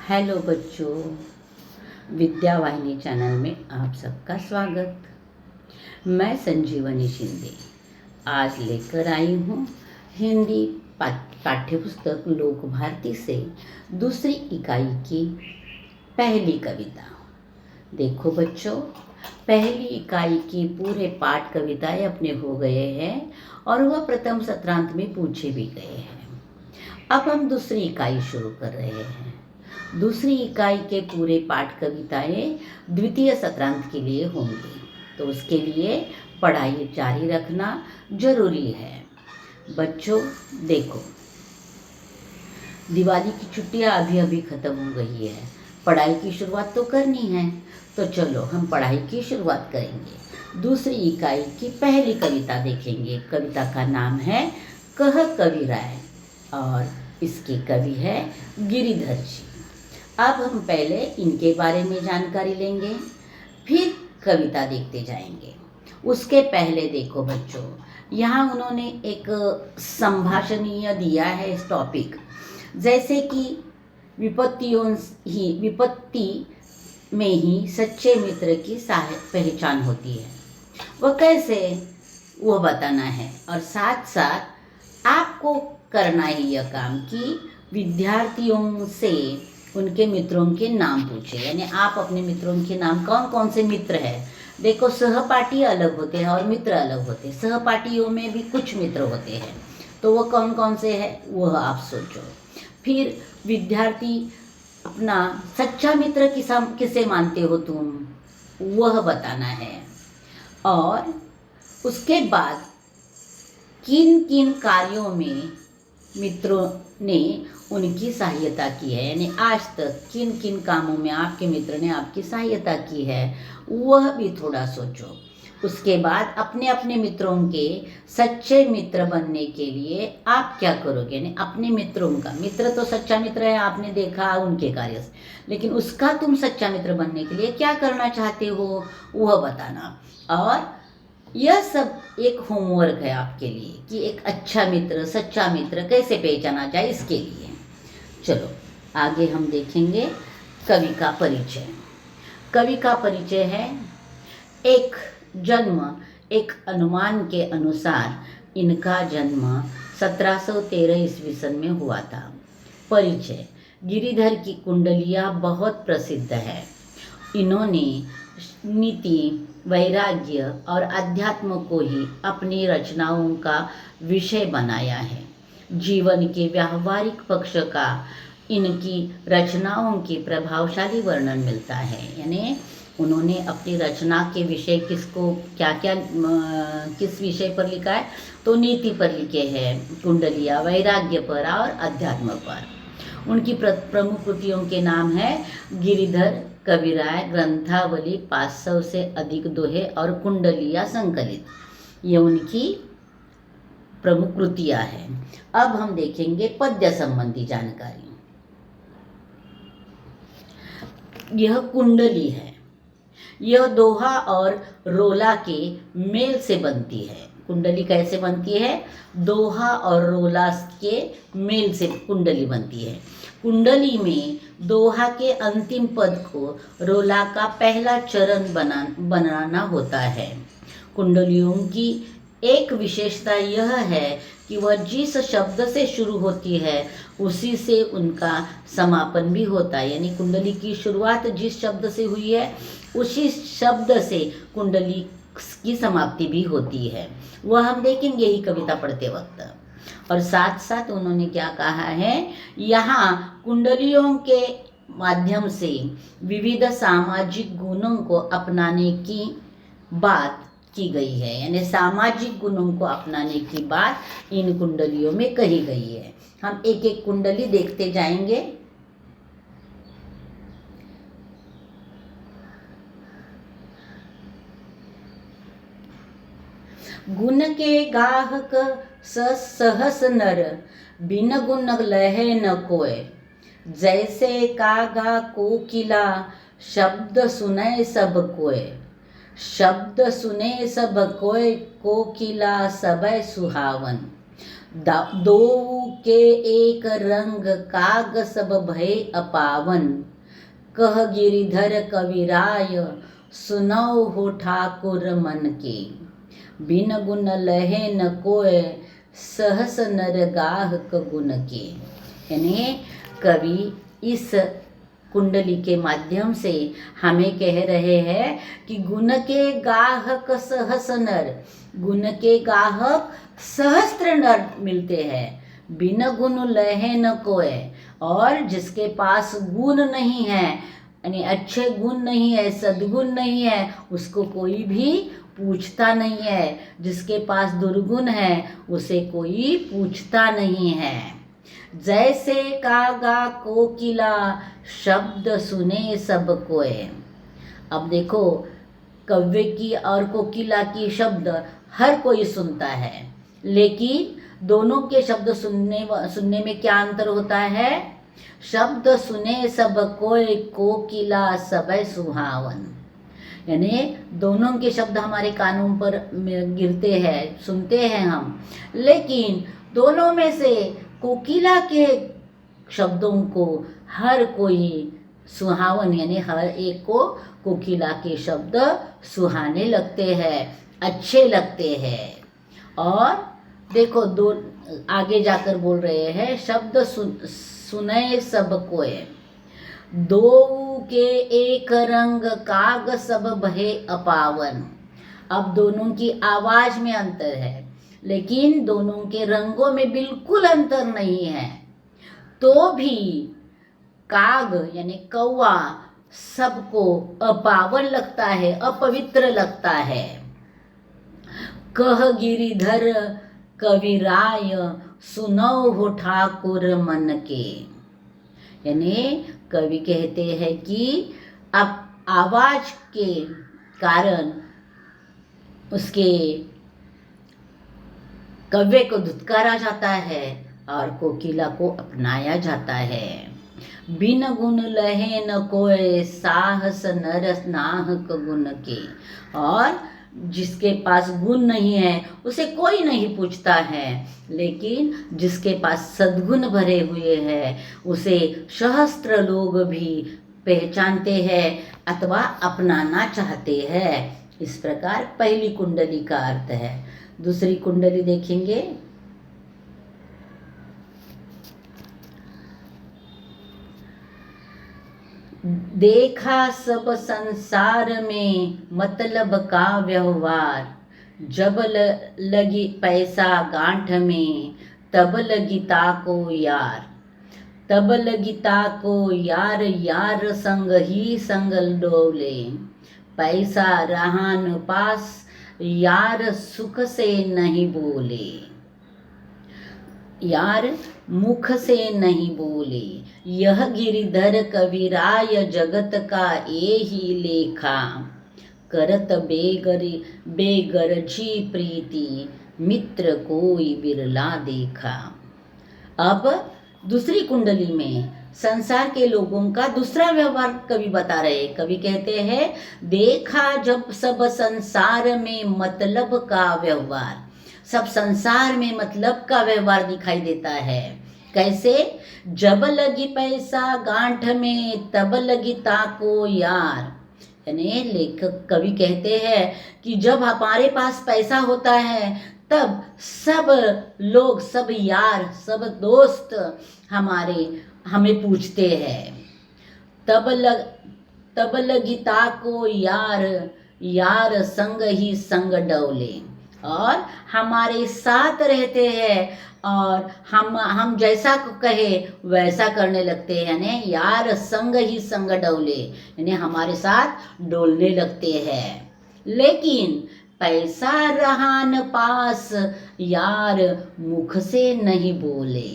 Hello बच्चों, विद्या वाहिनी channel में आप सबका स्वागत। मैं संजीवनी शिंदे आज लेकर आई हूँ हिंदी पाठ्यपुस्तक लोक भारती से दूसरी इकाई की पहली कविता। देखो बच्चों, पहली इकाई की पूरे पाठ कविताएं अपने हो गए हैं और वह प्रथम सत्रांत में पूछे भी गए हैं। अब हम दूसरी इकाई शुरू कर रहे हैं। दूसरी इकाई के पूरे पाठ कविताएं द्वितीय सत्रांत के लिए होंगी, तो उसके लिए पढ़ाई जारी रखना जरूरी है। बच्चों देखो, दिवाली की छुट्टियां अभी अभी खत्म हो गई है, पढ़ाई की शुरुआत तो करनी है। तो चलो हम पढ़ाई की शुरुआत करेंगे। दूसरी इकाई की पहली कविता देखेंगे। कविता का नाम है कह कविराय और इसके कवि है गिरिधर जी। अब हम पहले इनके बारे में जानकारी लेंगे, फिर कविता देखते जाएंगे। उसके पहले देखो बच्चों, यहाँ उन्होंने एक संभाषणीय दिया है इस टॉपिक, जैसे कि विपत्ति में ही सच्चे मित्र की पहचान होती है। वह कैसे, वह बताना है। और साथ साथ आपको करना है यह काम कि विद्यार्थियों से उनके मित्रों के नाम पूछे, यानी आप अपने मित्रों के नाम, कौन कौन से मित्र हैं। देखो, सहपाठी अलग होते हैं और मित्र अलग होते हैं। सहपाठियों में भी कुछ मित्र होते हैं, तो वो कौन कौन से हैं वह आप सोचो। फिर विद्यार्थी अपना सच्चा मित्र किसे मानते हो तुम, वह बताना है। और उसके बाद किन किन कार्यों में मित्रों ने उनकी सहायता की है, यानी आज तक किन किन कामों में आपके मित्र ने आपकी सहायता की है, वह भी थोड़ा सोचो। उसके बाद अपने अपने मित्रों के सच्चे मित्र बनने के लिए आप क्या करोगे, यानी अपने मित्रों का, मित्र तो सच्चा मित्र है, आपने देखा उनके कार्य से, लेकिन उसका तुम सच्चा मित्र बनने के लिए क्या करना चाहते हो वह बताना। और यह सब एक होमवर्क है आपके लिए कि एक अच्छा मित्र, सच्चा मित्र कैसे पहचाना जाए, इसके लिए। चलो आगे हम देखेंगे कवि का परिचय। कवि का परिचय है एक जन्म, एक अनुमान के अनुसार इनका जन्म 1713 ईस्वी सन में हुआ था। परिचय, गिरिधर की कुंडलियाँ बहुत प्रसिद्ध है। इन्होंने नीति, वैराग्य और अध्यात्म को ही अपनी रचनाओं का विषय बनाया है। जीवन के व्यावहारिक पक्ष का इनकी रचनाओं की प्रभावशाली वर्णन मिलता है, यानी उन्होंने अपनी रचना के विषय किसको क्या क्या किस विषय पर लिखा है, तो नीति पर लिखे हैं, कुंडलियाँ, वैराग्य पर और अध्यात्म पर। उनकी प्रमुख कृतियों के नाम है गिरिधर, कविराय, ग्रंथावली, 500 से अधिक दोहे और कुंडलिया संकलित। ये उनकी प्रमुख कृतियां हैं। अब हम देखेंगे पद्य संबंधी जानकारी। यह कुंडली है, यह दोहा और रोला के मेल से बनती है। कुंडली कैसे बनती है, दोहा और रोला के मेल से कुंडली बनती है। कुंडली में दोहा के अंतिम पद को रोला का पहला चरण बनाना होता है। कुंडलियों की एक विशेषता यह है कि वह जिस शब्द से शुरू होती है उसी से उनका समापन भी होता है, यानी कुंडली की शुरुआत जिस शब्द से हुई है उसी शब्द से कुंडली की समाप्ति भी होती है। वह हम देखेंगे ही कविता पढ़ते वक्त। और साथ साथ उन्होंने क्या कहा है, यहाँ कुंडलियों के माध्यम से विविध सामाजिक गुणों को अपनाने की बात की गई है, यानी सामाजिक गुणों को अपनाने की बात इन कुंडलियों में कही गई है। हम एक एक कुंडली देखते जाएंगे। गुण के गाहक सहस नर, बिन गुण लहे न कोय। जैसे कागा कोकिला, शब्द सुने सब कोय। शब्द सुने सब कोय, कोकिला सबय सुहावन। दो के एक रंग काग सब भय अपावन, कह गिरिधर कविराय सुनौ हो ठाकुर मन के। बिन गुण लहे न कोय सहस नर गाह क गुण के। यानी कवि इस कुंडली के माध्यम से हमें कह रहे हैं कि गुण के गाहक सहस नर, गुण के गाहक सहस्त्र नर मिलते हैं, बिन गुण लहे न कोय। और जिसके पास गुण नहीं है, यानी अच्छे गुण नहीं है, सद्गुण नहीं है, उसको कोई भी पूछता नहीं है। जिसके पास दुर्गुण है उसे कोई पूछता नहीं है। जैसे कागा कोकिला शब्द सुने सब कोय। अब देखो, कव्वे की और कोकिला की शब्द हर कोई सुनता है, लेकिन दोनों के शब्द सुनने में क्या अंतर होता है? शब्द सुने सब कोय कोकिला सबे सुहावन। यानी दोनों के शब्द हमारे कानों पर गिरते हैं, सुनते हैं हम, लेकिन दोनों में से कोकिला के शब्दों को हर कोई सुहावन, यानी हर एक को कोकिला के शब्द सुहाने लगते हैं, अच्छे लगते हैं। और देखो, दो आगे जाकर बोल रहे हैं, शब्द सुने सब कोय, दो के एक रंग काग सब भय अपावन। अब दोनों की आवाज में अंतर है, लेकिन दोनों के रंगों में बिल्कुल अंतर नहीं है। तो भी काग यानी कौवा सबको अपावन लगता है, अपवित्र लगता है। कह गिरिधर कविराय सुनौ हो ठाकुर मन के। यानी कवि कहते हैं कि अब आवाज के कारण उसके कव्य को धुतकारा जाता है और कोकिला को अपनाया जाता है। बिन गुण लहे न कोय साहस नर नाह क गुण के। और जिसके पास गुण नहीं है उसे कोई नहीं पूछता है, लेकिन जिसके पास सद्गुण भरे हुए हैं उसे सहस्त्र लोग भी पहचानते हैं अथवा अपनाना चाहते हैं। इस प्रकार पहली कुंडली का अर्थ है। दूसरी कुंडली देखेंगे। देखा सब संसार में मतलब का व्यवहार, जब लगी पैसा गांठ में तब लगी ताको यार। तब लगी ताको यार, यार संग ही संग डोले। पैसा रहान पास यार सुख से नहीं बोले। यार मुख से नहीं बोले। यह गिरिधर कविराय जगत का ये ही लेखा। करत बेगरजी प्रीति मित्र कोई बिरला देखा। अब दूसरी कुंडली में संसार के लोगों का दूसरा व्यवहार कवि बता रहे। कवि कहते हैं, देखा जब सब संसार में मतलब का व्यवहार। सब संसार में मतलब का व्यवहार दिखाई देता है। कैसे? जब लगी पैसा गांठ में तब लगी ताको यार। यानी लेखक कवि कहते हैं कि जब हमारे पास पैसा होता है तब सब लोग, सब यार, सब दोस्त हमें पूछते हैं। तब लगी ताको यार, यार संग ही संग डौले। और हमारे साथ रहते हैं और हम जैसा कहे वैसा करने लगते हैं। यानी यार संग ही संग डौले, यानी हमारे साथ डोलने लगते हैं। लेकिन पैसा रहान पास यार मुख से नहीं बोले।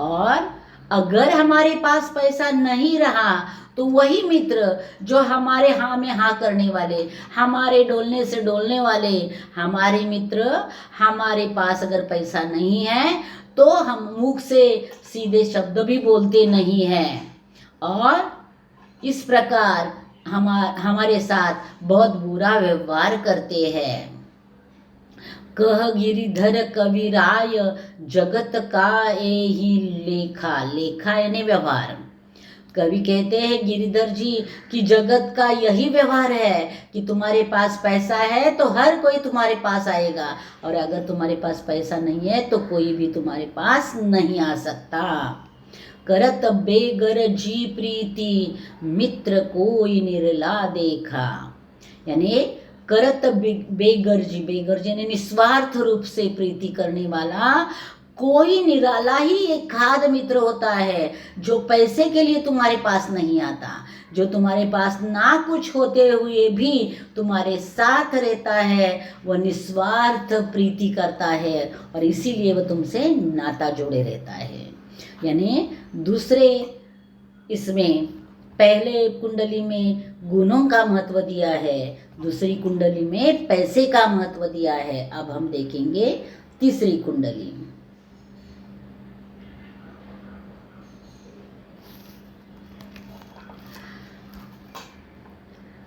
और अगर हमारे पास पैसा नहीं रहा तो वही मित्र जो हमारे हाँ में हाँ करने वाले, हमारे डोलने से डोलने वाले, हमारे मित्र, हमारे पास अगर पैसा नहीं है तो हम मुख से सीधे शब्द भी बोलते नहीं हैं और इस प्रकार हमारे साथ बहुत बुरा व्यवहार करते हैं। कह गिरिधर कविराय जगत का एहि लेखा, लेखा यानी व्यवहार। कवि कहते हैं गिरिधर जी कि जगत का यही व्यवहार है कि तुम्हारे पास पैसा है तो हर कोई तुम्हारे पास आएगा, और अगर तुम्हारे पास पैसा नहीं है तो कोई भी तुम्हारे पास नहीं आ सकता। करत बेगर जी प्रीति मित्र कोई निरला देखा, यानी करत बेगर्जी, बेगर्जी यानी निस्वार्थ रूप से प्रीति करने वाला कोई निराला ही एक खाद मित्र होता है, जो पैसे के लिए तुम्हारे पास नहीं आता, जो तुम्हारे पास ना कुछ होते हुए भी तुम्हारे साथ रहता है, वह निस्वार्थ प्रीति करता है और इसीलिए वह तुमसे नाता जोड़े रहता है। यानी दूसरे इसमें पहले कुंडली में गुणों का महत्व दिया है, दूसरी कुंडली में पैसे का महत्व दिया है। अब हम देखेंगे तीसरी कुंडली।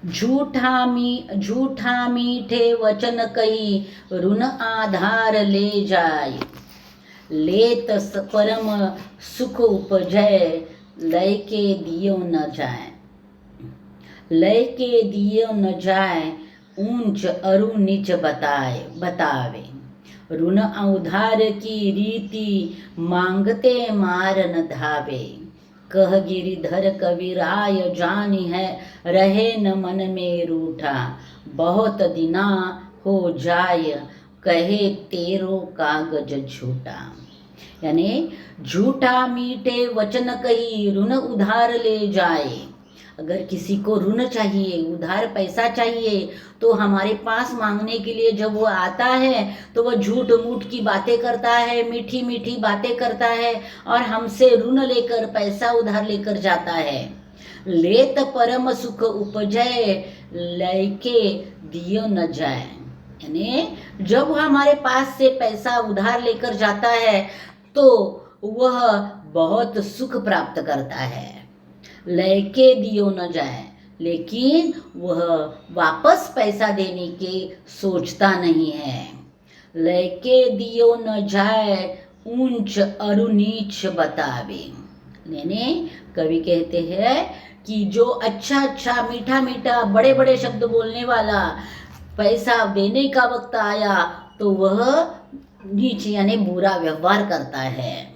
झूठा मीठे वचन कही ऋण आधार ले जाय, लेत परम सुख उपजय लय के दियो न जाए, लय के दियो न जाए ऊंच अरु नीच बतावे, ऋण उधार की रीति मांगते मार न धावे, कह गिरिधर कविराय जानी है रहे न मन में रूठा, बहुत दिना हो जाय कहे तेरो कागज झूठा। यानी झूठा मीठे वचन कही ऋण उधार ले जाए। अगर किसी को ऋण चाहिए, उधार पैसा चाहिए, तो हमारे पास मांगने के लिए जब वो आता है तो वह झूठ मूठ की बातें करता है, मीठी मीठी बातें करता है और हमसे ऋण लेकर पैसा उधार लेकर जाता है। लेत परम सुख उपजय लयके दियो न जाए, यानी जब हमारे पास से पैसा उधार लेकर जाता है तो वह बहुत सुख प्राप्त करता है। लयके दियो न जाए, लेकिन वह वापस पैसा देने के सोचता नहीं है। लयके दियो न जाए ऊंच अरु नीच बतावे, यानी कवि कहते हैं कि जो अच्छा अच्छा मीठा मीठा बड़े बड़े शब्द बोलने वाला पैसा देने का वक्त आया तो वह नीच यानी बुरा व्यवहार करता है।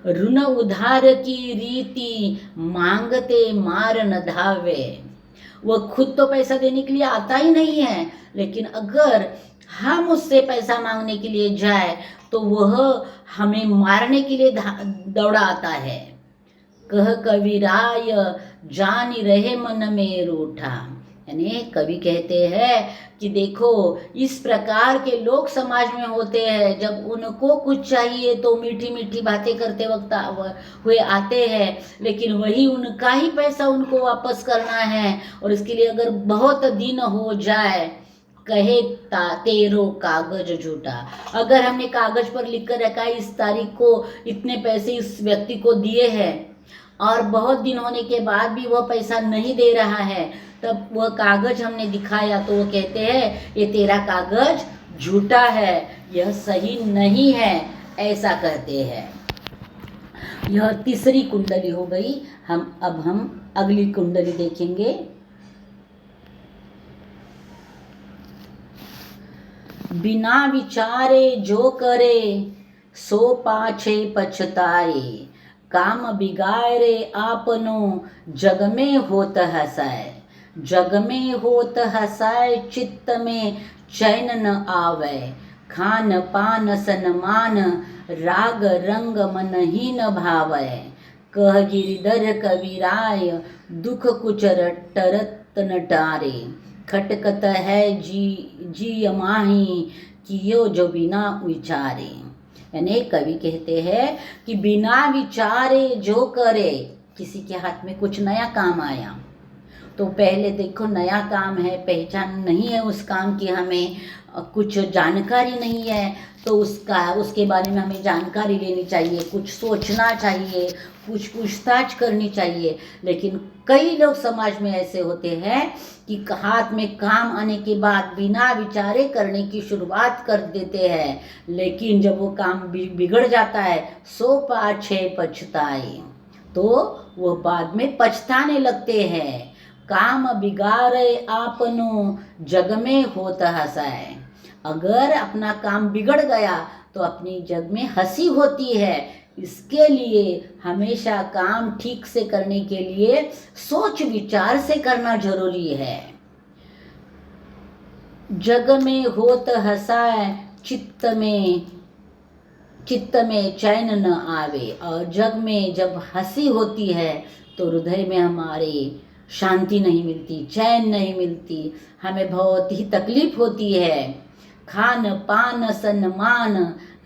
ऋण उधार की रीति मांगते मार न धावे, वह खुद तो पैसा देने के लिए आता ही नहीं है, लेकिन अगर हम उससे पैसा मांगने के लिए जाए तो वह हमें मारने के लिए दौड़ा आता है। कह कविराय जानी रहे मन में रूठा, यानी कवि कहते हैं कि देखो इस प्रकार के लोग समाज में होते हैं, जब उनको कुछ चाहिए तो मीठी मीठी बातें करते वक्त हुए आते हैं, लेकिन वही उनका ही पैसा उनको वापस करना है और इसके लिए अगर बहुत दिन हो जाए कहे तेरो कागज झूठा। अगर हमने कागज पर लिख कर रखा इस तारीख को इतने पैसे इस व्यक्ति को दिए हैं और बहुत दिन होने के बाद भी वह पैसा नहीं दे रहा है, तब वह कागज हमने दिखाया तो वो कहते हैं ये तेरा कागज झूठा है, यह सही नहीं है, ऐसा कहते हैं। यह तीसरी कुंडली हो गई। अब हम अगली कुंडली देखेंगे। बिना विचारे जो करे सो पाछे पछताए, काम बिगाड़े आपनो जग में होत हसाए, जग में होत हसाए चित्त में चैन न आवे, खान पान सन्मान राग रंग मन ही न भावे, कह गिरिधर कविराय दुख कुछ टरत न टारे, खटकत है जी माही कियो जो बिना विचारे। यानी कवि कहते हैं कि बिना विचारे जो करे, किसी के हाथ में कुछ नया काम आया तो पहले देखो नया काम है, पहचान नहीं है उस काम की, हमें कुछ जानकारी नहीं है, तो उसके बारे में हमें जानकारी लेनी चाहिए, कुछ सोचना चाहिए, कुछ पूछताछ करनी चाहिए। लेकिन कई लोग समाज में ऐसे होते हैं कि हाथ में काम आने के बाद बिना विचारे करने की शुरुआत कर देते हैं, लेकिन जब वो काम बिगड़ जाता है, सो पाछे पछताए, तो वो बाद में पछताने लगते हैं। काम बिगाड़े आपनो, जग में होत हंसाए। अगर अपना काम बिगड़ गया तो अपनी जग में हंसी होती है। इसके लिए हमेशा काम ठीक से करने के लिए सोच विचार से करना जरूरी है। जग में होत हंसाए, चित्त में चैन न आवे। और जग में जब हंसी होती है तो हृदय में हमारे शांति नहीं मिलती, चैन नहीं मिलती, हमें बहुत ही तकलीफ होती है। खान पान सन्मान,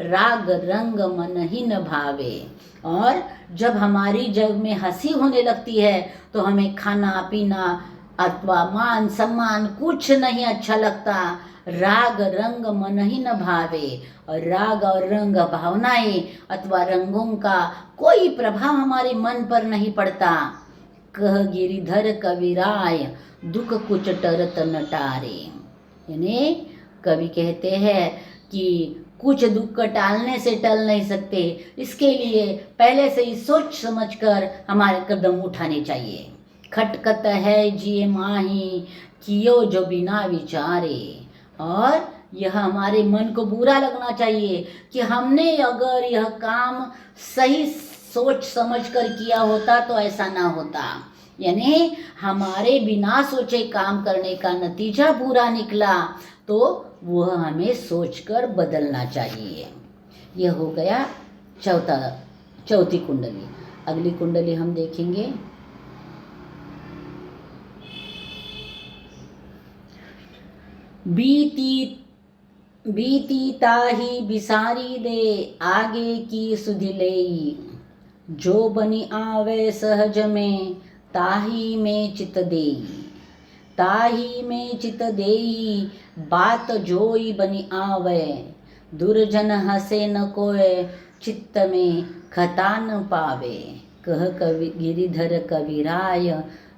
राग रंग मन ही न भावे। और जब हमारी जग में हंसी होने लगती है तो हमें खाना पीना अथवा मान सम्मान कुछ नहीं अच्छा लगता। राग रंग मन ही न भावे। और राग और रंग भावनाएं अथवा रंगों का कोई प्रभाव हमारे मन पर नहीं पड़ता। कह गिरिधर कविराय, दुख कुछ टरत न टारे। यानी कवि कहते हैं कि कुछ दुख टालने से टल नहीं सकते, इसके लिए पहले से ही सोच समझकर हमारे कदम उठाने चाहिए। खटकत है जिए माही, कियो जो बिना विचारे। और यह हमारे मन को बुरा लगना चाहिए कि हमने अगर यह काम सही सोच समझकर किया होता तो ऐसा ना होता। यानी हमारे बिना सोचे काम करने का नतीजा बुरा निकला तो वह हमें सोचकर बदलना चाहिए। यह हो गया चौथी कुंडली। अगली कुंडली हम देखेंगे। बीती ताही बिसारी दे, आगे की सुधि लेई। जो बनी आवे सहज में, ताही में चित देई। ताही में चित देई, बात जोई बनी आवे। दुर्जन हसे न कोय, चित्त में खता न पावे। कह गिरिधर कविराय,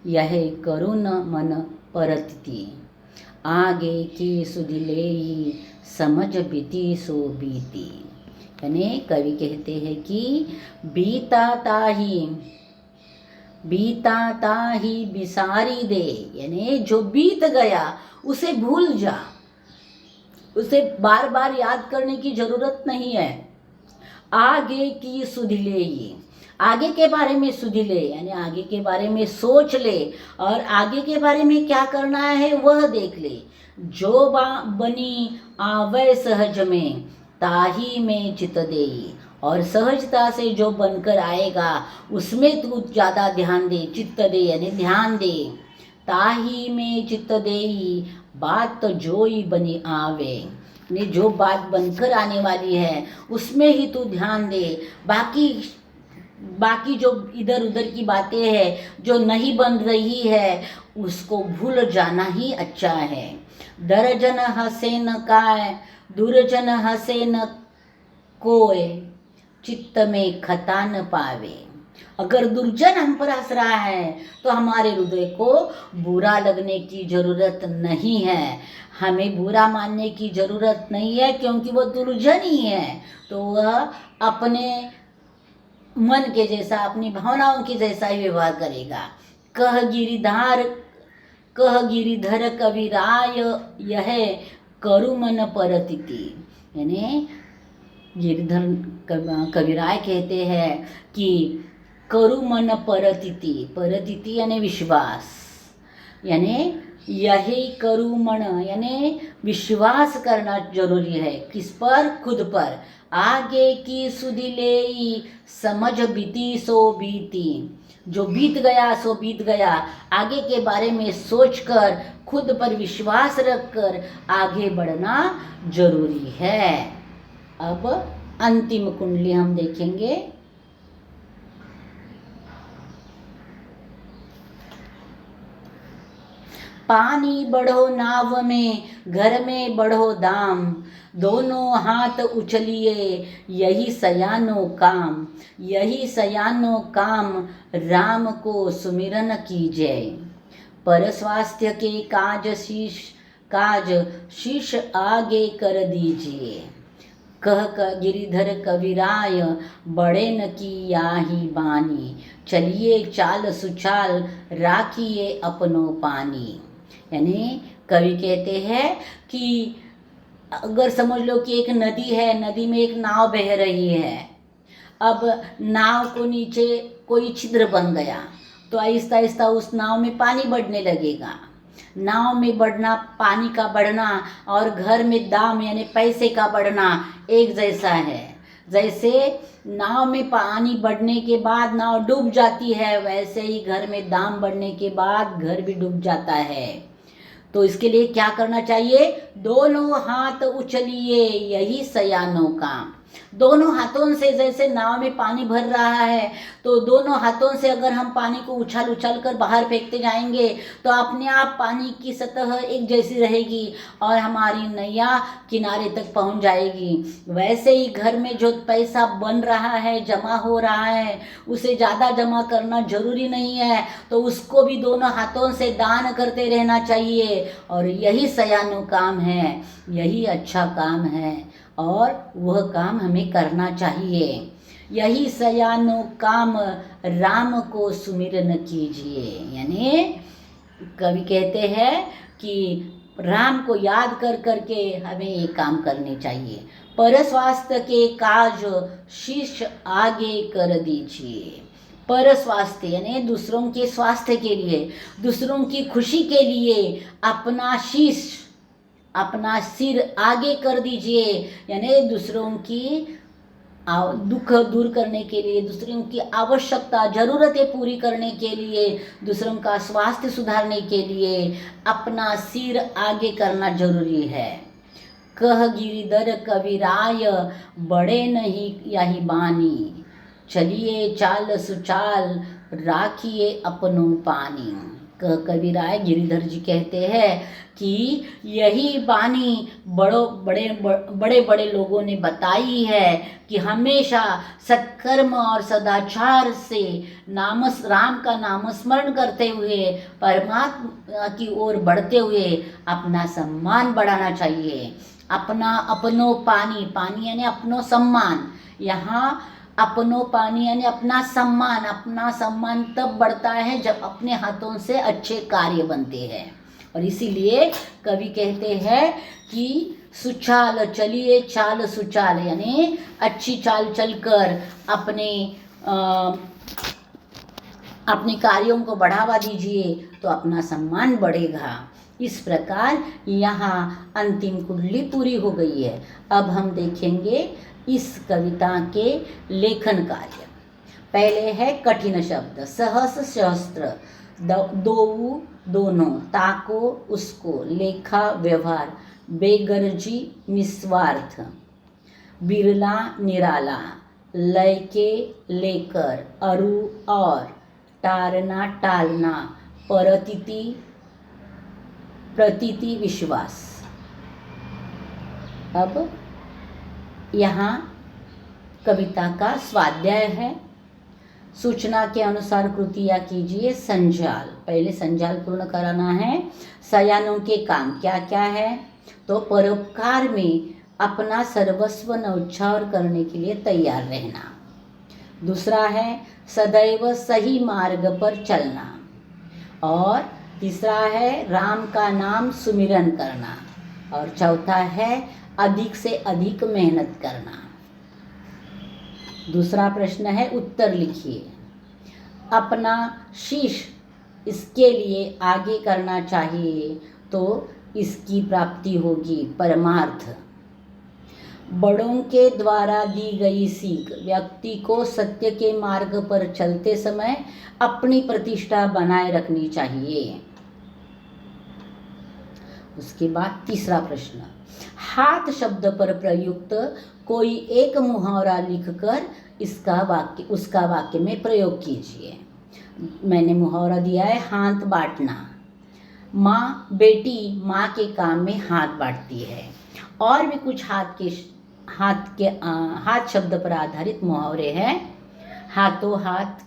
यह करुण मन परतिति। आगे की सुधि लेई, समझ बीती सो बीती। यानी कवि कहते हैं कि बीता ताही बिसारी दे। यानी जो बीत गया उसे भूल जा, उसे बार बार याद करने की जरूरत नहीं है। आगे की सुधि ले, आगे के बारे में सुधि ले, यानी आगे के बारे में सोच ले और आगे के बारे में क्या करना है वह देख ले। जो बनी आवे सहज में, ताही में चित देई। और सहजता से जो बनकर आएगा उसमें तू ज़्यादा ध्यान दे, चित्त दे यानी ध्यान दे। ताही में चित्त देई, बात जोई बनी आवे। ने जो बात बनकर आने वाली है उसमें ही तू ध्यान दे। बाकी जो इधर उधर की बातें हैं जो नहीं बन रही है उसको भूल जाना ही अच्छा है। दर्जन हसे न काय, दुर्जन हसे न कोय, चित्त में खता न पावे। अगर दुर्जन हम पर हंस रहा है तो हमारे हृदय को बुरा लगने की जरूरत नहीं है, हमें बुरा मानने की जरूरत नहीं है, क्योंकि वह दुर्जन ही है तो वह अपने मन के जैसा, अपनी भावनाओं के जैसा ही व्यवहार करेगा। कह गिरिधर कविराय, यह करु मन परतिति। यानी गिरिधर कविराय कहते हैं कि करु मन परतिति। परतिति यानी विश्वास, यानी यही करु मन यानी विश्वास करना जरूरी है। किस पर? खुद पर। आगे की सुधि लेई, समझ बीती सो बीती। जो बीत गया सो बीत गया, आगे के बारे में सोचकर खुद पर विश्वास रखकर आगे बढ़ना जरूरी है। अब अंतिम कुंडली हम देखेंगे। पानी बढ़ो नाव में, घर में बढ़ो दाम, दोनों हाथ उछलिए यही सयानो काम, यही सयानो काम, राम को सुमिरन कीजिए। पर स्वास्थ्य के काज शीश आगे कर दीजिए। कह गिरिधर कविराय, बड़े न की याही बानी, चलिए चाल सुचाल, राखिए अपनो पानी। यानी कवि कहते हैं कि अगर समझ लो कि एक नदी है, नदी में एक नाव बह रही है। अब नाव को नीचे कोई छिद्र बन गया तो आहिस्ता आहिस्ता उस नाव में पानी बढ़ने लगेगा। नाव में बढ़ना, पानी का बढ़ना और घर में दाम यानी पैसे का बढ़ना एक जैसा है। जैसे नाव में पानी बढ़ने के बाद नाव डूब जाती है, वैसे ही घर में दाम बढ़ने के बाद घर भी डूब जाता है। तो इसके लिए क्या करना चाहिए? दोनों हाथ उछलिए यही सयानो काम। दोनों हाथों से, जैसे नाव में पानी भर रहा है तो दोनों हाथों से अगर हम पानी को उछाल उछाल कर बाहर फेंकते जाएंगे तो अपने आप पानी की सतह एक जैसी रहेगी और हमारी नैया किनारे तक पहुंच जाएगी। वैसे ही घर में जो पैसा बन रहा है, जमा हो रहा है, उसे ज़्यादा जमा करना जरूरी नहीं है, तो उसको भी दोनों हाथों से दान करते रहना चाहिए। और यही सयानो काम है, यही अच्छा काम है और वह काम हमें करना चाहिए। यही सयानो काम, राम को सुमिरन कीजिए। यानी कवि कहते हैं कि राम को याद कर करके हमें ये काम करने चाहिए। पर स्वास्थ्य के काज शीश आगे कर दीजिए। पर स्वास्थ्य यानी दूसरों के स्वास्थ्य के लिए, दूसरों की खुशी के लिए अपना शीश, अपना सिर आगे कर दीजिए। यानी दूसरों की दुख दूर करने के लिए, दूसरों की आवश्यकता, ज़रूरतें पूरी करने के लिए, दूसरों का स्वास्थ्य सुधारने के लिए अपना सिर आगे करना जरूरी है। कह गिरिधर कविराय, बड़े नहीं यही बानी, चलिए चाल सुचाल, राखिए अपनो पानी। कविराय गिरिधर जी कहते हैं कि यही बानी बड़े बड़े लोगों ने बताई है कि हमेशा सत्कर्म और सदाचार से राम का नाम स्मरण करते हुए परमात्मा की ओर बढ़ते हुए अपना सम्मान बढ़ाना चाहिए। अपनो पानी, पानी यानी अपनो सम्मान। यहाँ अपनो पानी यानी अपना सम्मान तब बढ़ता है जब अपने हाथों से अच्छे कार्य बनते हैं। और इसीलिए कवि कहते हैं कि सुचाल, चलिए चाल सुचाल, यानी अच्छी चाल चलकर अपने कार्यों को बढ़ावा दीजिए तो अपना सम्मान बढ़ेगा। इस प्रकार यहाँ अंतिम कुंडली पूरी हो गई है। अब हम देखेंगे इस कविता के लेखन कार्य। पहले है कठिन शब्द, सहस सहस्त्र, दोऊ दोनों, ताको उसको, लेखा व्यवहार, बेगरजी निस्वार्थ, बिरला निराला, लय के लेकर, अरु और, टारना टालना, प्रतीति विश्वास। अब यहाँ कविता का स्वाध्याय है। सूचना के अनुसार कृतियाँ कीजिए। संजाल, पहले संजाल पूर्ण कराना है। सयानों के काम क्या क्या है? तो परोपकार में अपना सर्वस्व न्यौछावर करने के लिए तैयार रहना। दूसरा है सदैव सही मार्ग पर चलना। और तीसरा है राम का नाम सुमिरन करना। और चौथा है अधिक से अधिक मेहनत करना। दूसरा प्रश्न है उत्तर लिखिए। अपना शीश इसके लिए आगे करना चाहिए तो इसकी प्राप्ति होगी परमार्थ। बड़ों के द्वारा दी गई सीख व्यक्ति को सत्य के मार्ग पर चलते समय अपनी प्रतिष्ठा बनाए रखनी चाहिए। उसके बाद तीसरा प्रश्न, हाथ शब्द पर प्रयुक्त कोई एक मुहावरा लिखकर उसका वाक्य में प्रयोग कीजिए। मैंने मुहावरा दिया है हाथ बांटना। माँ बेटी माँ के काम में हाथ बांटती है। और भी कुछ हाथ शब्द पर आधारित मुहावरे हैं। हाथों हाथ,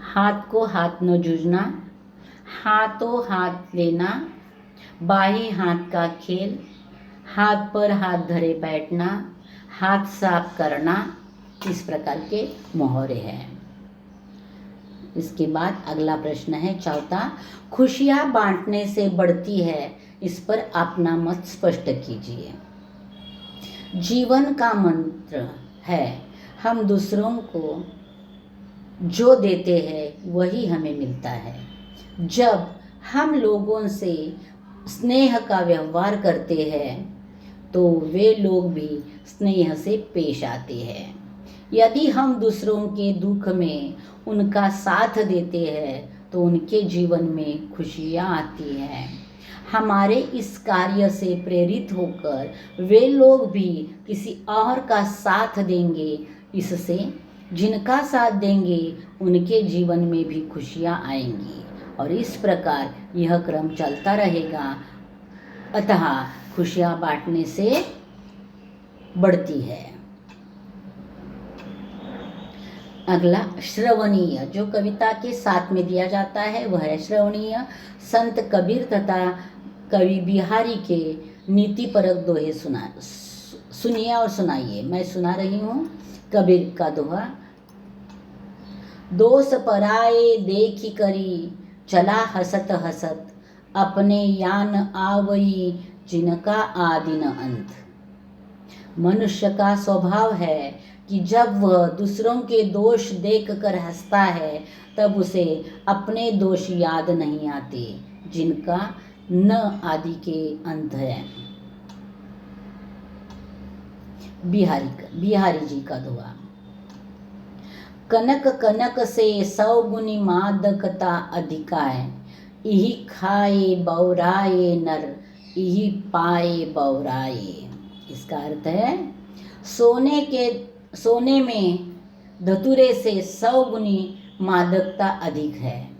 हाथ को हाथ न जूझना, हाथों हाथ लेना, बाएं हाथ का खेल, हाथ पर हाथ धरे बैठना, हाथ साफ करना, इस प्रकार के मुहावरे हैं। इसके बाद अगला प्रश्न है चौथा, खुशियाँ बांटने से बढ़ती है, इस पर अपना मत स्पष्ट कीजिए। जीवन का मंत्र है, हम दूसरों को जो देते हैं वही हमें मिलता है। जब हम लोगों से स्नेह का व्यवहार करते हैं तो वे लोग भी स्नेह से पेश आते हैं। यदि हम दूसरों के दुख में उनका साथ देते हैं तो उनके जीवन में खुशियाँ आती हैं। हमारे इस कार्य से प्रेरित होकर वे लोग भी किसी और का साथ देंगे। इससे जिनका साथ देंगे उनके जीवन में भी खुशियाँ आएंगी और इस प्रकार यह क्रम चलता रहेगा। अतः खुशियाँ बांटने से बढ़ती है। अगला श्रवणीय, जो कविता के साथ में दिया जाता है वह है श्रवणीय। संत कबीर तथा कवि बिहारी के नीतिपरक दोहे सुनिए और सुनाइए। मैं सुना रही हूँ कबीर का दोहा। दोष पराए देखी करी, चला हसत हसत, अपने यान आवई, जिनका आदि न अंत। मनुष्य का स्वभाव है कि जब वह दूसरों के दोष देखकर हंसता है तब उसे अपने दोष याद नहीं आते, जिनका न आदि के अंत है। बिहारी जी का दोहा। कनक कनक से 100 गुनी मादकता अधिकाय, इही खाए बौराए नर, इही पाए बौराए। इसका अर्थ है सोने में धतूरे से 100 गुनी मादकता अधिक है।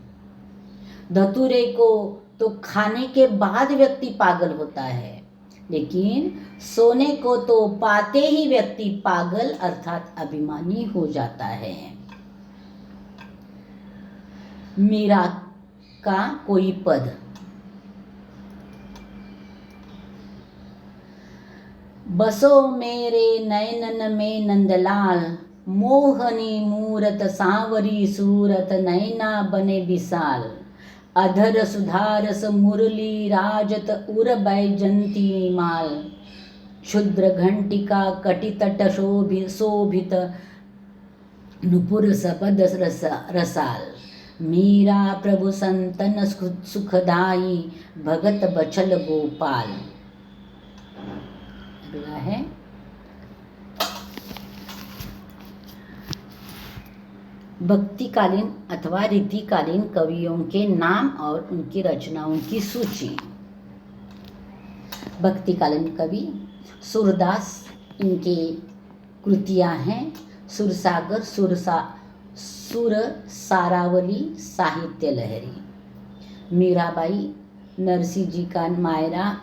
धतूरे को तो खाने के बाद व्यक्ति पागल होता है, लेकिन सोने को तो पाते ही व्यक्ति पागल अर्थात अभिमानी हो जाता है। मीरा का कोई पद। बसो मेरे नयनन में नंदलाल, मोहनी मूरत सांवरी सूरत, नैना बने विशाल, अधर सुधारस मुरली राजत, उर बैजंती माल, क्षुद्र घंटिका कटितट शोभित, नुपुर सपद रसाल, मीरा प्रभु संतन सुखदाई, भगत बचल गोपाल। अगला है भक्तिकालीन अथवा रीतिकालीन कवियों के नाम और उनकी रचनाओं की सूची। भक्तिकालीन कवि सूरदास, इनकी कृतियां हैं सुरसागर, सुर सारावली, साहित्य लहरी। मीराबाई, नरसिंह जी का मायरा,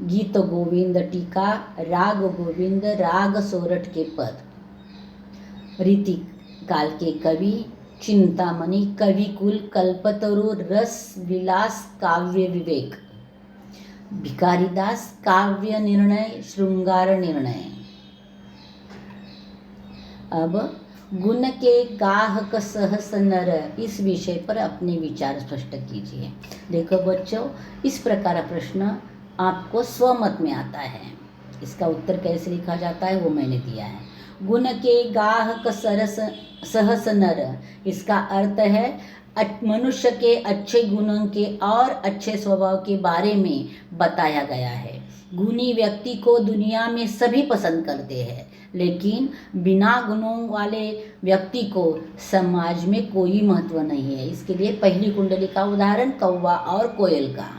गीत गोविंद टीका, राग गोविंद, राग सोरठ के पद। रीति काल के कवि चिंतामणि, कविकुल, कल्पतरु, रस विलास, काव्य विवेक। भिकारीदास, काव्य निर्णय, श्रृंगार निर्णय। अब गुण के गाहक सहस नर, इस विषय पर अपने विचार स्पष्ट कीजिए। देखो बच्चों, इस प्रकार प्रश्न आपको स्वमत में आता है। इसका उत्तर कैसे लिखा जाता है वो मैंने दिया है। गुण के गाहक सहस नर, इसका अर्थ है मनुष्य के अच्छे गुणों के और अच्छे स्वभाव के बारे में बताया गया है। गुणी व्यक्ति को दुनिया में सभी पसंद करते हैं, लेकिन बिना गुणों वाले व्यक्ति को समाज में कोई महत्व नहीं है। इसके लिए पहली कुंडली का उदाहरण कौवा और कोयल का।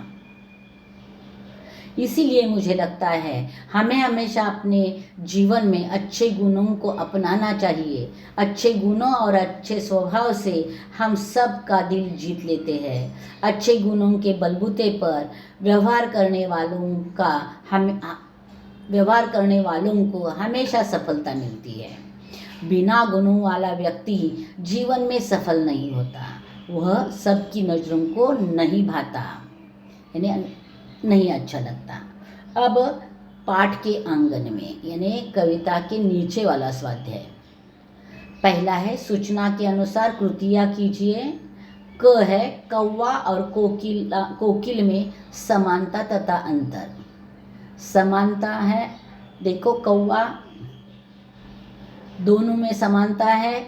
इसीलिए मुझे लगता है हमें हमेशा अपने जीवन में अच्छे गुणों को अपनाना चाहिए। अच्छे गुणों और अच्छे स्वभाव से हम सब का दिल जीत लेते हैं। अच्छे गुणों के बलबूते पर व्यवहार करने वालों को हमेशा सफलता मिलती है। बिना गुणों वाला व्यक्ति जीवन में सफल नहीं होता। वह सबकी नज़रों को नहीं भाता, यानी नहीं अच्छा लगता। अब पाठ के आंगन में यानी कविता के नीचे वाला स्वाध्याय। पहला है सूचना के अनुसार कृतियाँ कीजिए। क है कौवा और कोकिल में समानता तथा अंतर। समानता है, देखो कौवा, दोनों में समानता है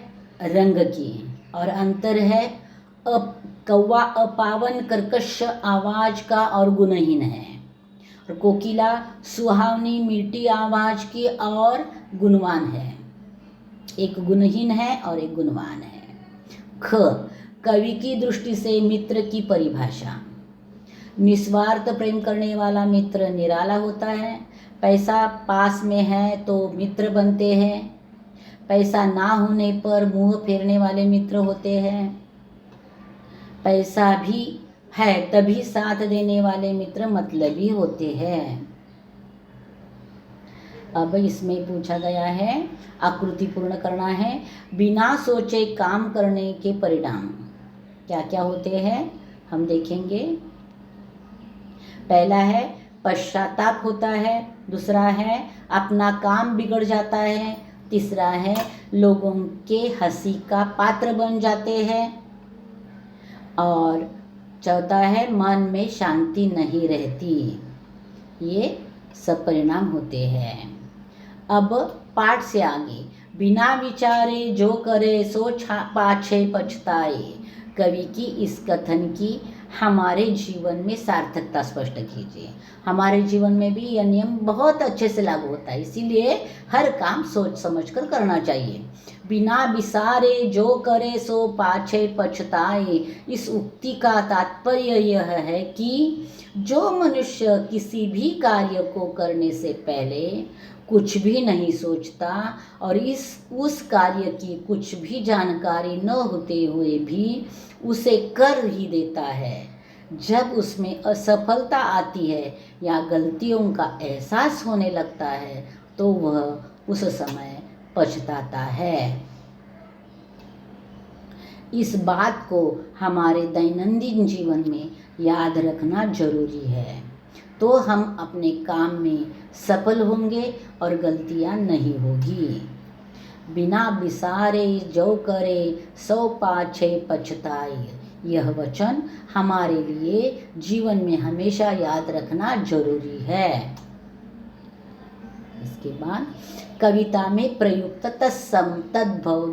रंग की, और अंतर है कौवा अपावन कर्कश आवाज का और गुणहीन है, और कोकिला सुहावनी मीठी आवाज की और गुणवान है। एक गुणहीन है और एक गुणवान है। ख, कवि की दृष्टि से मित्र की परिभाषा। निस्वार्थ प्रेम करने वाला मित्र निराला होता है। पैसा पास में है तो मित्र बनते हैं। पैसा ना होने पर मुंह फेरने वाले मित्र होते हैं। पैसा भी है तभी साथ देने वाले मित्र मतलबी होते हैं। अब इसमें पूछा गया है, आकृति पूर्ण करना है। बिना सोचे काम करने के परिणाम क्या क्या होते हैं हम देखेंगे। पहला है पश्चाताप होता है। दूसरा है अपना काम बिगड़ जाता है। तीसरा है लोगों के हंसी का पात्र बन जाते हैं। और चौथा है मन में शांति नहीं रहती। ये सब परिणाम होते हैं। अब पाठ से आगे, बिना विचारे जो करे सो पाछे पछताए। कवि की इस कथन की हमारे जीवन में सार्थकता स्पष्ट कीजिए। हमारे जीवन में भी यह नियम बहुत अच्छे से लागू होता है, इसीलिए हर काम सोच समझकर करना चाहिए। बिना विचारे जो करे सो पाछे पछताए। इस उक्ति का तात्पर्य यह है कि जो मनुष्य किसी भी कार्य को करने से पहले कुछ भी नहीं सोचता और उस कार्य की कुछ भी जानकारी न होते हुए भी उसे कर ही देता है, जब उसमें असफलता आती है या गलतियों का एहसास होने लगता है तो वह उस समय पछताता है। इस बात को हमारे दैनंदिन जीवन में याद रखना जरूरी है, तो हम अपने काम में सफल होंगे और गलतियां नहीं होगी। बिना विचारे जो करे सो पाछे पछताए। यह वचन हमारे लिए जीवन में हमेशा याद रखना जरूरी है। इसके बाद कविता में प्रयुक्त तत्सम तद्भव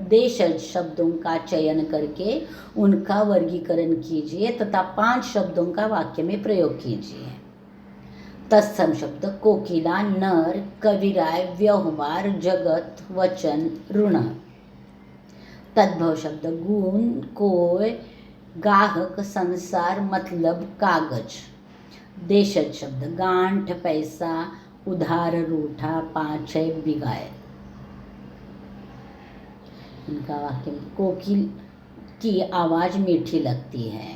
देशज शब्दों का चयन करके उनका वर्गीकरण कीजिए तथा 5 शब्दों का वाक्य में प्रयोग कीजिए। तत्सम शब्द कोकिला, नर, कविराय, व्यवहार, जगत, वचन, ऋण। तद्भव शब्द गुण, कोय, गाहक, संसार, मतलब, कागज। देशज शब्द गांठ, पैसा, उधार, रूठा, पाछे, बिगाए। इनका वाक्य, कोकिल की आवाज मीठी लगती है।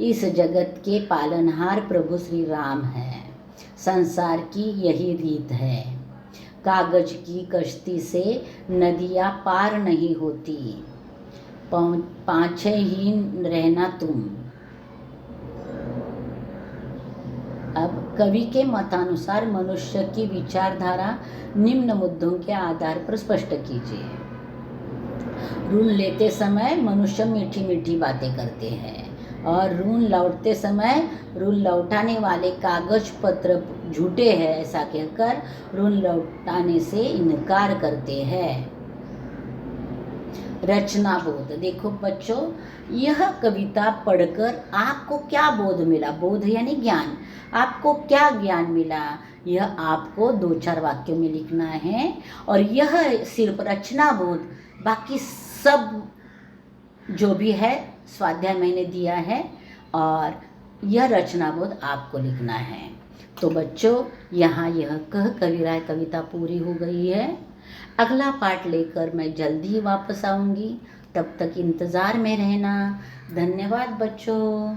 इस जगत के पालनहार प्रभु श्री राम हैं। संसार की यही रीत है। कागज की कश्ती से नदियां पार नहीं होती, पाछे ही रहना तुम। अब कवि के मतानुसार मनुष्य की विचारधारा निम्न मुद्दों के आधार पर स्पष्ट कीजिए। ऋण लेते समय मनुष्य मीठी मीठी बातें करते हैं और ऋण लौटते समय ऋण लौटाने वाले कागज पत्र झूठे हैं ऐसा कहकर ऋण लौटाने से इनकार करते हैं। रचना बोध। देखो बच्चों, यह कविता पढ़कर आपको क्या बोध मिला? बोध यानी ज्ञान। आपको क्या ज्ञान मिला? यह आपको 2-4 वाक्यों में लिखना है। और यह सिर्फ रचना बोध, बाकी सब जो भी है स्वाध्याय मैंने दिया है और यह रचनाबोध आपको लिखना है। तो बच्चों, यहाँ यह कह कविराय कविता पूरी हो गई है। अगला पाठ लेकर मैं जल्दी ही वापस आऊँगी, तब तक इंतज़ार में रहना। धन्यवाद बच्चों।